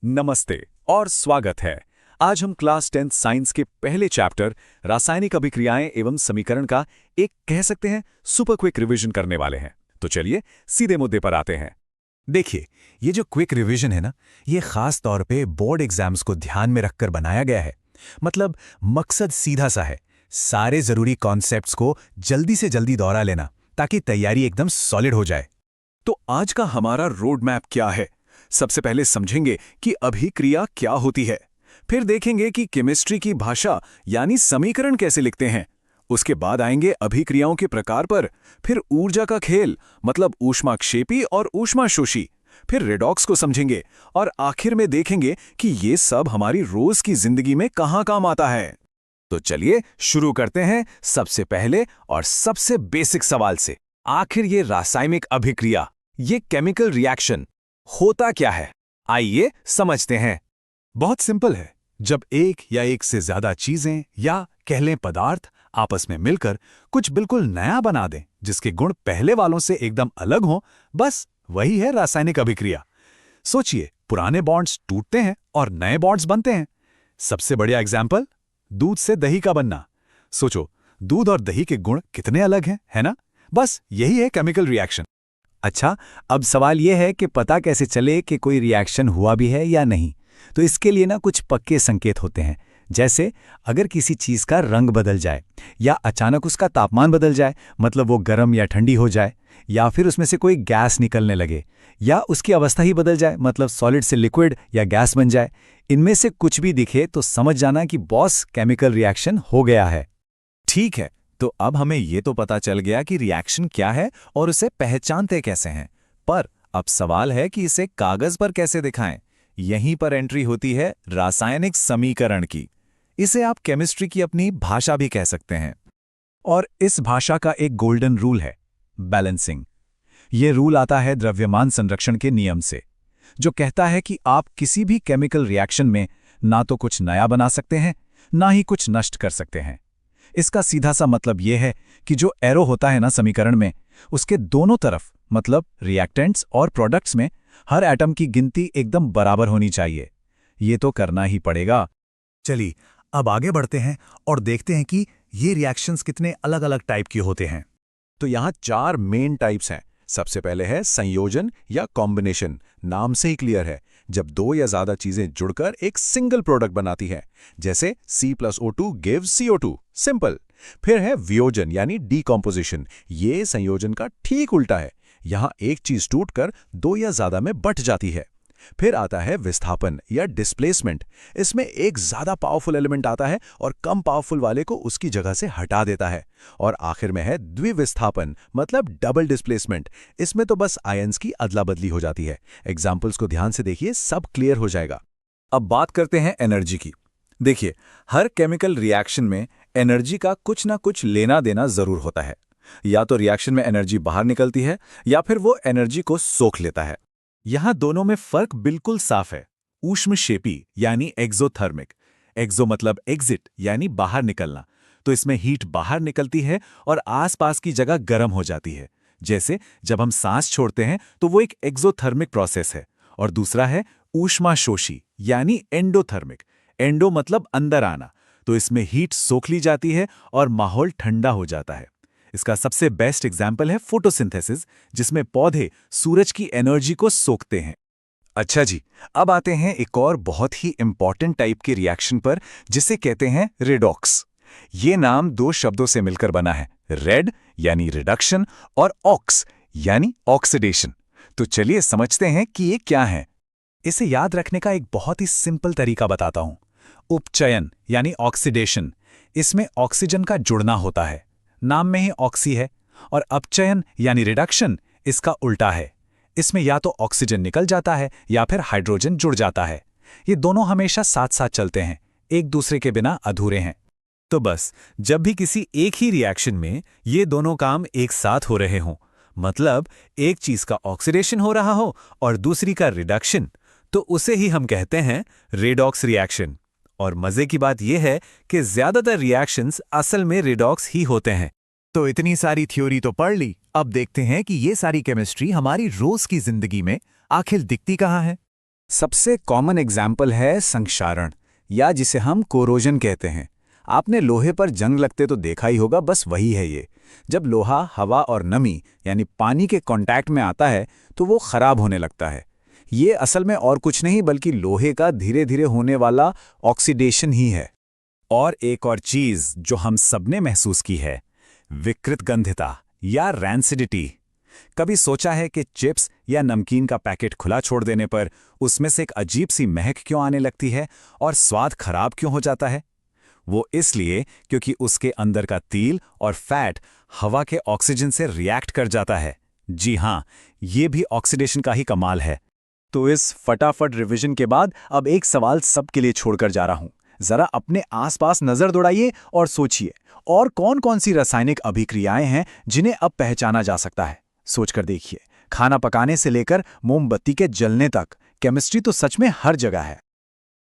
नमस्ते और स्वागत है। आज हम क्लास 10th साइंस के पहले चैप्टर रासायनिक अभिक्रियाएं एवं समीकरण का एक कह सकते हैं सुपर क्विक रिवीजन करने वाले हैं। तो चलिए सीधे मुद्दे पर आते हैं। देखिए, ये जो क्विक रिवीजन है ना, ये खास तौर पे बोर्ड एग्जाम्स को ध्यान में रखकर बनाया गया है। मतलब मकसद सीधा सा है, सारे जरूरी कॉन्सेप्ट्स को जल्दी से जल्दी दोहरा लेना ताकि तैयारी एकदम सॉलिड हो जाए। तो आज का हमारा रोड मैप क्या है? सबसे पहले समझेंगे कि अभिक्रिया क्या होती है, फिर देखेंगे कि केमिस्ट्री की भाषा यानी समीकरण कैसे लिखते हैं। उसके बाद आएंगे अभिक्रियाओं के प्रकार पर, फिर ऊर्जा का खेल मतलब ऊष्माक्षेपी और ऊष्माशोषी, फिर रेडॉक्स को समझेंगे और आखिर में देखेंगे कि ये सब हमारी रोज की जिंदगी में कहाँ काम आता है। तो चलिए शुरू करते हैं सबसे पहले और सबसे बेसिक सवाल से। आखिर ये रासायनिक अभिक्रिया, ये केमिकल रिएक्शन होता क्या है? आइए समझते हैं। बहुत सिंपल है। जब एक या एक से ज्यादा चीजें या कह लें पदार्थ आपस में मिलकर कुछ बिल्कुल नया बना दें जिसके गुण पहले वालों से एकदम अलग हों, बस वही है रासायनिक अभिक्रिया। सोचिए, पुराने बॉन्ड्स टूटते हैं और नए बॉन्ड्स बनते हैं। सबसे बढ़िया एग्जाम्पल, दूध से दही का बनना। सोचो, दूध और दही के गुण कितने अलग हैं, है ना? बस यही है केमिकल रिएक्शन। अच्छा, अब सवाल यह है कि पता कैसे चले कि कोई रिएक्शन हुआ भी है या नहीं। तो इसके लिए ना कुछ पक्के संकेत होते हैं। जैसे अगर किसी चीज़ का रंग बदल जाए या अचानक उसका तापमान बदल जाए, मतलब वो गर्म या ठंडी हो जाए, या फिर उसमें से कोई गैस निकलने लगे, या उसकी अवस्था ही बदल जाए, मतलब सॉलिड से लिक्विड या गैस बन जाए। इनमें से कुछ भी दिखे तो समझ जाना कि बॉस केमिकल रिएक्शन हो गया है। ठीक है, तो अब हमें ये तो पता चल गया कि रिएक्शन क्या है और उसे पहचानते कैसे हैं। पर अब सवाल है कि इसे कागज पर कैसे दिखाएं। यहीं पर एंट्री होती है रासायनिक समीकरण की। इसे आप केमिस्ट्री की अपनी भाषा भी कह सकते हैं। और इस भाषा का एक गोल्डन रूल है, बैलेंसिंग। ये रूल आता है द्रव्यमान संरक्षण के नियम से, जो कहता है कि आप किसी भी केमिकल रिएक्शन में ना तो कुछ नया बना सकते हैं, ना ही कुछ नष्ट कर सकते हैं। इसका सीधा सा मतलब यह है कि जो एरो होता है ना समीकरण में, उसके दोनों तरफ मतलब रिएक्टेंट्स और प्रोडक्ट्स में हर एटम की गिनती एकदम बराबर होनी चाहिए। ये तो करना ही पड़ेगा। चलिए, अब आगे बढ़ते हैं और देखते हैं कि ये रिएक्शंस कितने अलग अलग टाइप के होते हैं। तो यहाँ 4 मेन टाइप्स हैं। सबसे पहले है संयोजन या कॉम्बिनेशन। नाम से ही क्लियर है, जब दो या ज्यादा चीजें जुड़कर एक सिंगल प्रोडक्ट बनाती हैं, जैसे C+O2 गिव्स CO2, सिंपल। फिर है वियोजन यानी डीकॉम्पोजिशन। ये संयोजन का ठीक उल्टा है। यहाँ एक चीज टूटकर दो या ज्यादा में बंट जाती है। फिर आता है विस्थापन या डिस्प्लेसमेंट। इसमें एक ज्यादा पावरफुल एलिमेंट आता है और कम पावरफुल वाले को उसकी जगह से हटा देता है। और आखिर में है द्विविस्थापन मतलब डबल डिस्प्लेसमेंट। इसमें तो बस आयंस की अदला बदली हो जाती है। एग्जाम्पल्स को ध्यान से देखिए, सब क्लियर हो जाएगा। अब बात करते हैं एनर्जी की। देखिए, हर केमिकल रिएक्शन में एनर्जी का कुछ ना कुछ लेना देना जरूर होता है। या तो रिएक्शन में एनर्जी बाहर निकलती है या फिर वो एनर्जी को सोख लेता है। यहां दोनों में फर्क बिल्कुल साफ है। ऊष्मक्षेपी यानी एक्सोथर्मिक, एक्सो मतलब एग्जिट यानी बाहर निकलना, तो इसमें हीट बाहर निकलती है और आसपास की जगह गर्म हो जाती है। जैसे जब हम सांस छोड़ते हैं तो वो एक एक्सोथर्मिक प्रोसेस है। और दूसरा है ऊष्माशोषी यानी एंडोथर्मिक। एंडो मतलब अंदर आना, तो इसमें हीट सोख ली जाती है और माहौल ठंडा हो जाता है। इसका सबसे बेस्ट एग्जाम्पल है फोटोसिंथेसिस, जिसमें पौधे सूरज की एनर्जी को सोखते हैं। अच्छा जी, अब आते हैं एक और बहुत ही इंपॉर्टेंट टाइप के रिएक्शन पर, जिसे कहते हैं रेडॉक्स। ये नाम दो शब्दों से मिलकर बना है, रेड यानी रिडक्शन और ऑक्स यानी ऑक्सीडेशन। तो चलिए समझते हैं कि ये क्या है। इसे याद रखने का एक बहुत ही सिंपल तरीका बताता हूं। उपचयन यानी ऑक्सीडेशन, इसमें ऑक्सीजन का जुड़ना होता है, नाम में ही ऑक्सी है। और अपचयन यानी रिडक्शन इसका उल्टा है। इसमें या तो ऑक्सीजन निकल जाता है या फिर हाइड्रोजन जुड़ जाता है। ये दोनों हमेशा साथ साथ चलते हैं, एक दूसरे के बिना अधूरे हैं। तो बस जब भी किसी एक ही रिएक्शन में ये दोनों काम एक साथ हो रहे हों, मतलब एक चीज का ऑक्सीडेशन हो रहा हो और दूसरी का रिडक्शन, तो उसे ही हम कहते हैं रेडॉक्स रिएक्शन। और मजे की बात यह है कि ज्यादातर रिएक्शंस असल में रेडॉक्स ही होते हैं। तो इतनी सारी थ्योरी तो पढ़ ली, अब देखते हैं कि ये सारी केमिस्ट्री हमारी रोज की जिंदगी में आखिर दिखती कहाँ है। सबसे कॉमन एग्जाम्पल है संक्षारण, या जिसे हम कोरोजन कहते हैं। आपने लोहे पर जंग लगते तो देखा ही होगा, बस वही है ये। जब लोहा हवा और नमी यानी पानी के कांटेक्ट में आता है तो वो खराब होने लगता है। ये असल में और कुछ नहीं बल्कि लोहे का धीरे धीरे होने वाला ऑक्सीडेशन ही है। और एक और चीज जो हम सबने महसूस की है, विकृत गंधिता या रैंसिडिटी। कभी सोचा है कि चिप्स या नमकीन का पैकेट खुला छोड़ देने पर उसमें से एक अजीब सी महक क्यों आने लगती है और स्वाद खराब क्यों हो जाता है? वो इसलिए क्योंकि उसके अंदर का तेल और फैट हवा के ऑक्सीजन से रिएक्ट कर जाता है। जी हां, ये भी ऑक्सीडेशन का ही कमाल है। तो इस फटाफट रिवीजन के बाद अब एक सवाल सबके लिए छोड़कर जा रहा हूं। जरा अपने आसपास नजर दौड़ाइए और सोचिए, और कौन कौन सी रासायनिक अभिक्रियाएं हैं जिन्हें अब पहचाना जा सकता है। सोचकर देखिए, खाना पकाने से लेकर मोमबत्ती के जलने तक केमिस्ट्री तो सच में हर जगह है।